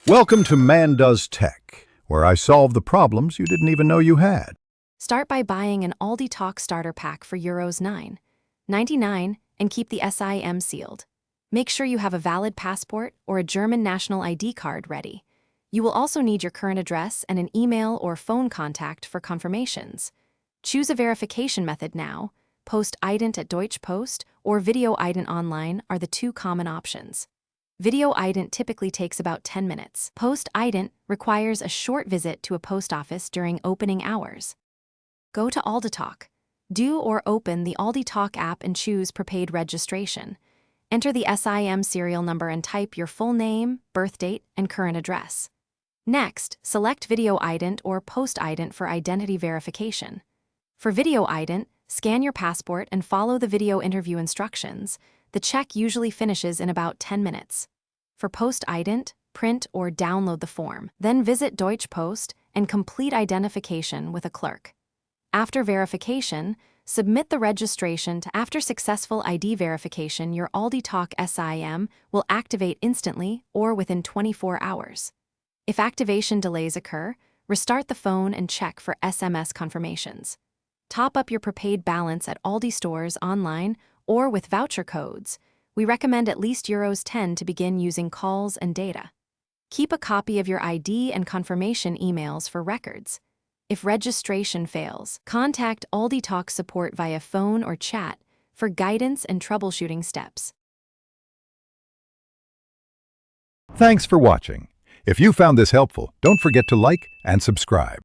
Welcome to Man Does Tech, where I solve the problems you didn't even know you had. Start by buying an Aldi Talk starter pack for Euros 9.99 and keep the SIM sealed. Make sure you have a valid passport or a German national ID card ready. You will also need your current address and an email or phone contact for confirmations. Choose a verification method now. Post-ident at Deutsche Post or video-ident online are the two common options. Video-ident typically takes about 10 minutes. Post-ident requires a short visit to a post office during opening hours. Go to Aldi Talk. Do or open the Aldi Talk app and choose prepaid registration. Enter the SIM serial number and type your full name, birth date, and current address. Next, select video-ident or post-ident for identity verification. For video-ident, scan your passport and follow the video interview instructions. The check usually finishes in about 10 minutes. For post-ident, print or download the form, then visit Deutsche Post and complete identification with a clerk. After verification, submit the registration to. After successful ID verification, your Aldi Talk SIM will activate instantly or within 24 hours. If activation delays occur, restart the phone and check for SMS confirmations. Top up your prepaid balance at Aldi stores online or with voucher codes. We recommend at least Euros 10 to begin using calls and data. Keep a copy of your ID and confirmation emails for records. If registration fails, contact Aldi Talk support via phone or chat for guidance and troubleshooting steps. Thanks for watching. If you found this helpful, don't forget to like and subscribe.